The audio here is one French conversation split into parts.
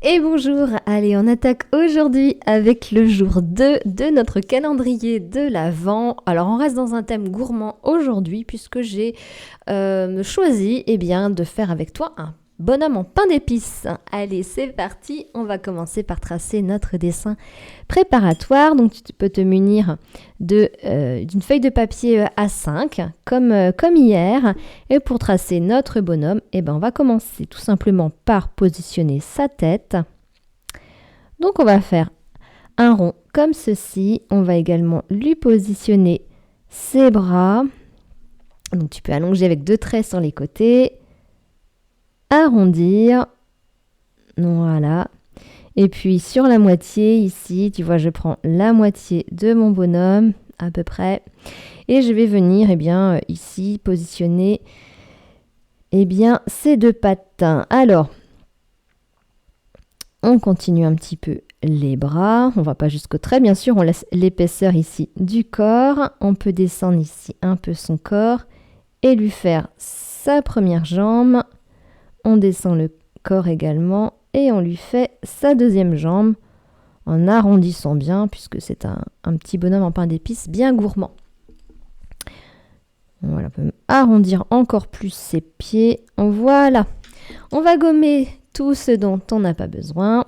Et bonjour, allez on attaque aujourd'hui avec le jour 2 de notre calendrier de l'Avent. Alors on reste dans un thème gourmand aujourd'hui puisque j'ai choisi de faire avec toi un bonhomme en pain d'épices. Allez c'est parti, on va commencer par tracer notre dessin préparatoire. Donc tu peux te munir d'une feuille de papier A5 comme hier. Et pour tracer notre bonhomme, on va commencer tout simplement par positionner sa tête. Donc on va faire un rond comme ceci. On va également lui positionner ses bras. Donc tu peux allonger avec 2 traits sur les côtés. Arrondir. Voilà. Et puis sur la moitié ici, tu vois, je prends la moitié de mon bonhomme à peu près. Et je vais venir ici positionner ces 2 pattes. Alors, on continue un petit peu les bras. On ne va pas jusqu'au trait, bien sûr. On laisse l'épaisseur ici du corps. On peut descendre ici un peu son corps et lui faire sa première jambe. On descend le corps également et on lui fait sa deuxième jambe en arrondissant bien puisque c'est un petit bonhomme en pain d'épices bien gourmand. Voilà, on peut arrondir encore plus ses pieds. Voilà. On va gommer tout ce dont on n'a pas besoin.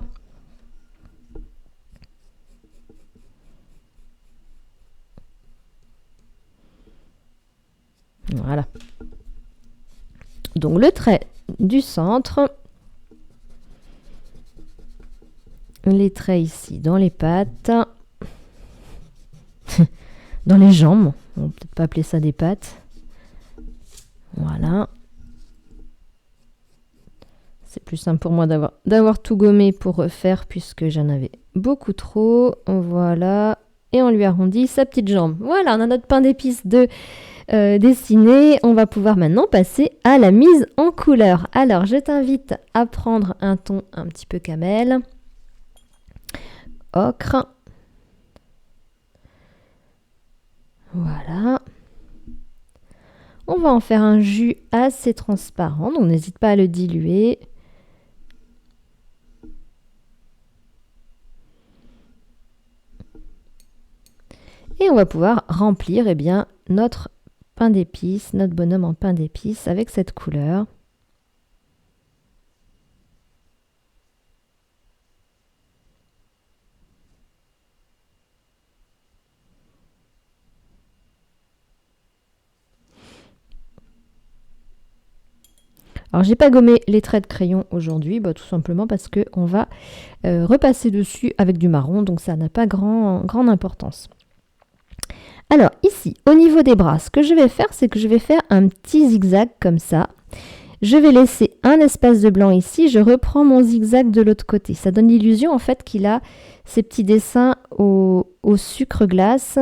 Voilà. Donc le trait du centre. Les traits ici dans les pattes. Dans les jambes. On ne peut peut-être pas appeler ça des pattes. Voilà. C'est plus simple pour moi d'avoir tout gommé pour refaire puisque j'en avais beaucoup trop. Voilà. Et on lui arrondit sa petite jambe. Voilà, on a notre pain d'épices dessiné. On va pouvoir maintenant passer à la mise en couleur. Alors, je t'invite à prendre un ton un petit peu camel. Ocre. Voilà. On va en faire un jus assez transparent, donc n'hésite pas à le diluer. Et on va pouvoir remplir notre pain d'épices, notre bonhomme en pain d'épices avec cette couleur. Alors, j'ai pas gommé les traits de crayon aujourd'hui, tout simplement parce qu'on va repasser dessus avec du marron, donc ça n'a pas grande importance. Alors, ici, au niveau des bras, ce que je vais faire, c'est que je vais faire un petit zigzag comme ça. Je vais laisser un espace de blanc ici, je reprends mon zigzag de l'autre côté. Ça donne l'illusion, en fait, qu'il a ces petits dessins au sucre glace.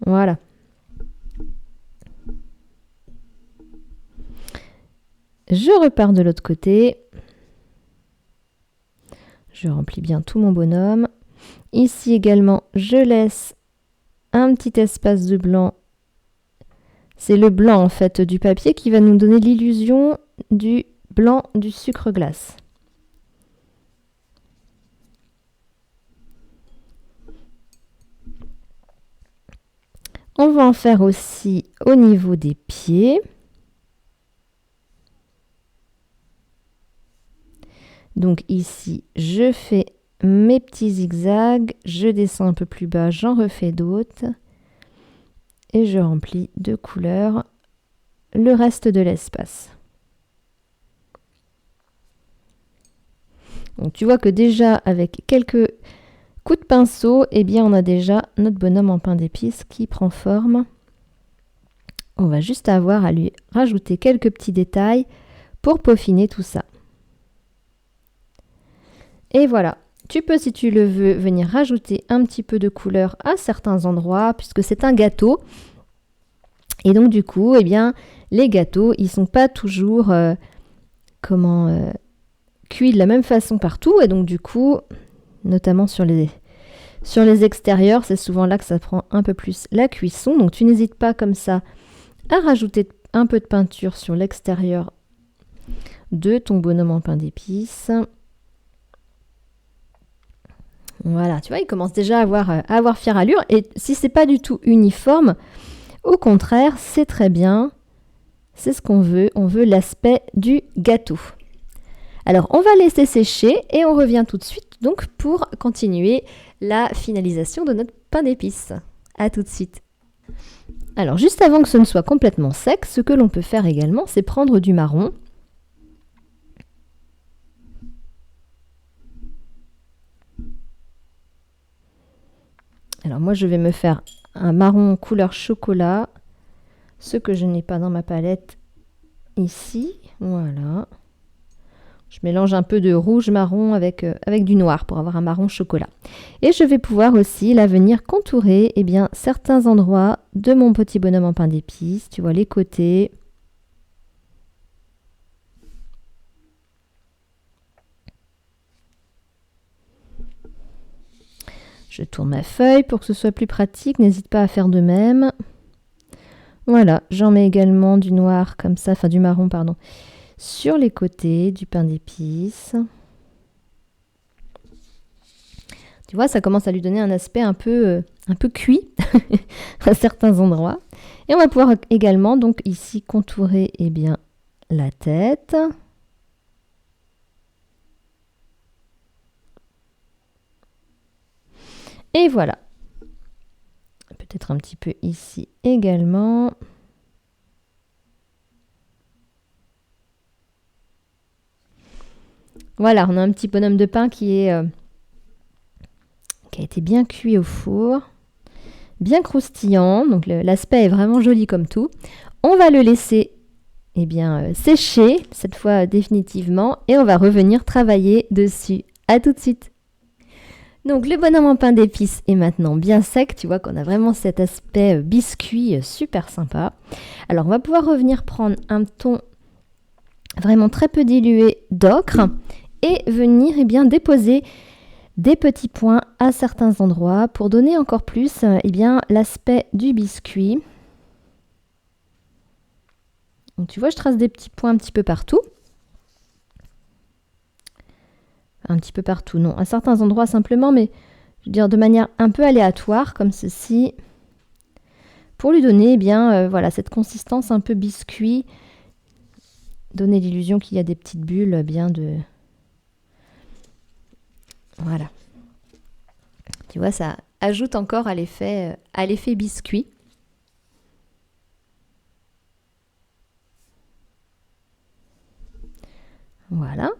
Voilà. Je repars de l'autre côté. Je remplis bien tout mon bonhomme. Ici également, je laisse un petit espace de blanc. C'est le blanc en fait du papier qui va nous donner l'illusion du blanc du sucre glace. On va en faire aussi au niveau des pieds. Donc ici, je fais mes petits zigzags, je descends un peu plus bas, j'en refais d'autres. Et je remplis de couleurs le reste de l'espace. Donc tu vois que déjà avec quelques coups de pinceau, on a déjà notre bonhomme en pain d'épices qui prend forme. On va juste avoir à lui rajouter quelques petits détails pour peaufiner tout ça. Et voilà, tu peux, si tu le veux, venir rajouter un petit peu de couleur à certains endroits, puisque c'est un gâteau. Et donc, du coup, les gâteaux, ils ne sont pas toujours cuits de la même façon partout. Et donc, du coup, notamment sur les extérieurs, c'est souvent là que ça prend un peu plus la cuisson. Donc, tu n'hésites pas comme ça à rajouter un peu de peinture sur l'extérieur de ton bonhomme en pain d'épices. Voilà, tu vois, il commence déjà à avoir fière allure. Et si c'est pas du tout uniforme, au contraire, c'est très bien. C'est ce qu'on veut. On veut l'aspect du gâteau. Alors, on va laisser sécher et on revient tout de suite donc pour continuer la finalisation de notre pain d'épices. À tout de suite. Alors, juste avant que ce ne soit complètement sec, ce que l'on peut faire également, c'est prendre du marron. Alors moi, je vais me faire un marron couleur chocolat, ce que je n'ai pas dans ma palette ici. Voilà. Je mélange un peu de rouge marron avec du noir pour avoir un marron chocolat. Et je vais pouvoir aussi là venir contourer certains endroits de mon petit bonhomme en pain d'épices. Tu vois les côtés. Je tourne ma feuille pour que ce soit plus pratique. N'hésite pas à faire de même. Voilà, j'en mets également du noir comme ça, enfin du marron, pardon, sur les côtés du pain d'épices. Tu vois, ça commence à lui donner un aspect un peu cuit à certains endroits. Et on va pouvoir également, donc ici, contourer la tête. Et voilà. Peut-être un petit peu ici également. Voilà, on a un petit bonhomme de pain qui a été bien cuit au four, bien croustillant. Donc l'aspect est vraiment joli comme tout. On va le laisser sécher, cette fois définitivement, et on va revenir travailler dessus. À tout de suite. Donc le bonhomme en pain d'épices est maintenant bien sec. Tu vois qu'on a vraiment cet aspect biscuit super sympa. Alors on va pouvoir revenir prendre un ton vraiment très peu dilué d'ocre et venir déposer des petits points à certains endroits pour donner encore plus l'aspect du biscuit. Donc tu vois, je trace des petits points un petit peu partout. Un petit peu partout, non, à certains endroits simplement, mais je veux dire de manière un peu aléatoire, comme ceci, pour lui donner voilà, cette consistance un peu biscuit, donner l'illusion qu'il y a des petites bulles Voilà. Tu vois, ça ajoute encore à l'effet biscuit. Voilà.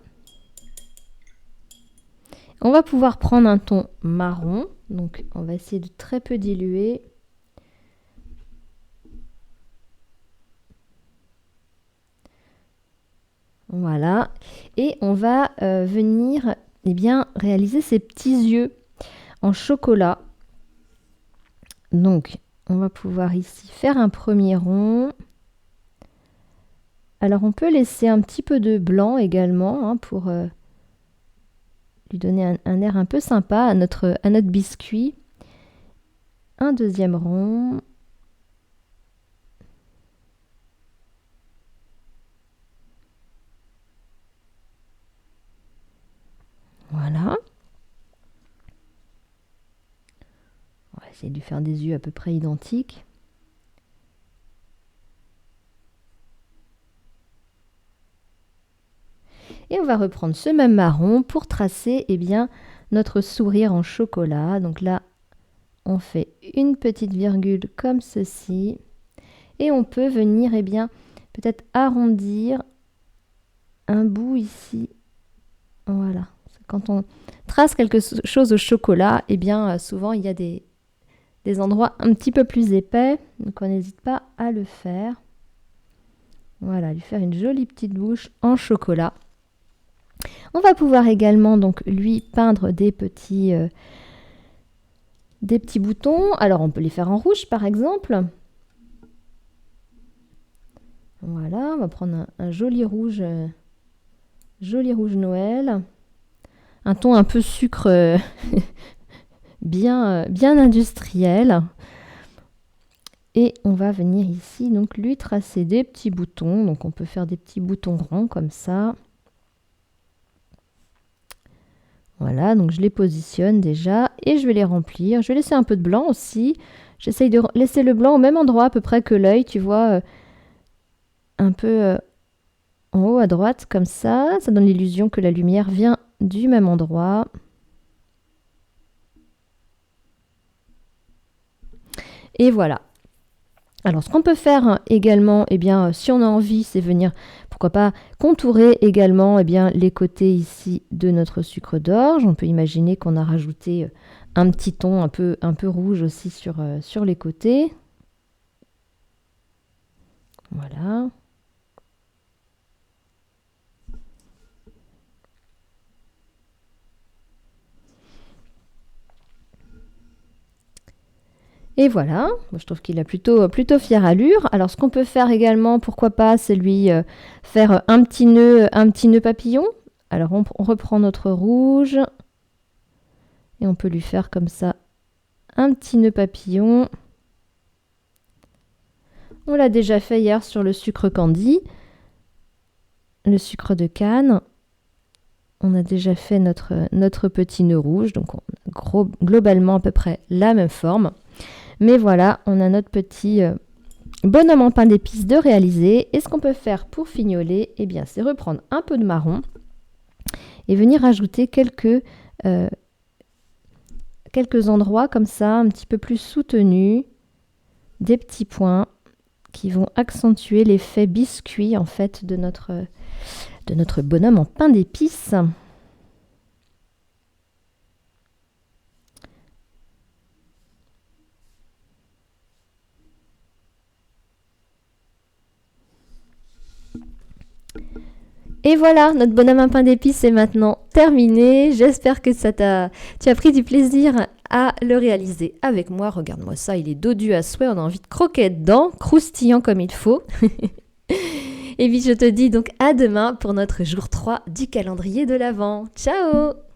On va pouvoir prendre un ton marron. Donc, on va essayer de très peu diluer. Voilà. Et on va venir réaliser ces petits yeux en chocolat. Donc, on va pouvoir ici faire un premier rond. Alors, on peut laisser un petit peu de blanc également pour lui donner un air un peu sympa à notre biscuit. Un deuxième rond. Voilà. On va essayer de lui faire des yeux à peu près identiques. Et on va reprendre ce même marron pour tracer notre sourire en chocolat. Donc là, on fait une petite virgule comme ceci. Et on peut venir peut-être arrondir un bout ici. Voilà. Quand on trace quelque chose au chocolat, souvent il y a des endroits un petit peu plus épais. Donc on n'hésite pas à le faire. Voilà, lui faire une jolie petite bouche en chocolat. On va pouvoir également lui peindre des petits boutons. Alors on peut les faire en rouge par exemple. Voilà, on va prendre un joli rouge Noël. Un ton un peu sucre bien industriel. Et on va venir ici donc lui tracer des petits boutons. Donc on peut faire des petits boutons ronds comme ça. Voilà, donc je les positionne déjà et je vais les remplir. Je vais laisser un peu de blanc aussi. J'essaye de laisser le blanc au même endroit à peu près que l'œil, tu vois, un peu en haut à droite comme ça. Ça donne l'illusion que la lumière vient du même endroit. Et voilà. Alors, ce qu'on peut faire également, eh bien, si on a envie, c'est venir, pourquoi pas, contourer également eh bien, les côtés ici de notre sucre d'orge. On peut imaginer qu'on a rajouté un petit ton un peu rouge aussi sur les côtés. Voilà. Et voilà, moi, je trouve qu'il a plutôt fière allure. Alors, ce qu'on peut faire également, pourquoi pas, c'est lui faire un petit nœud papillon. Alors, on reprend notre rouge et on peut lui faire comme ça un petit nœud papillon. On l'a déjà fait hier sur le sucre candy, le sucre de canne. On a déjà fait notre petit nœud rouge, donc on a globalement à peu près la même forme. Mais voilà, on a notre petit bonhomme en pain d'épices de réaliser. Et ce qu'on peut faire pour fignoler, eh bien, c'est reprendre un peu de marron et venir ajouter quelques endroits comme ça, un petit peu plus soutenus, des petits points qui vont accentuer l'effet biscuit en fait de notre bonhomme en pain d'épices. Et voilà, notre bonhomme à pain d'épices est maintenant terminé. J'espère que tu as pris du plaisir à le réaliser avec moi. Regarde-moi ça, il est dodu à souhait, on a envie de croquer dedans, croustillant comme il faut. Et puis je te dis donc à demain pour notre jour 3 du calendrier de l'Avent. Ciao!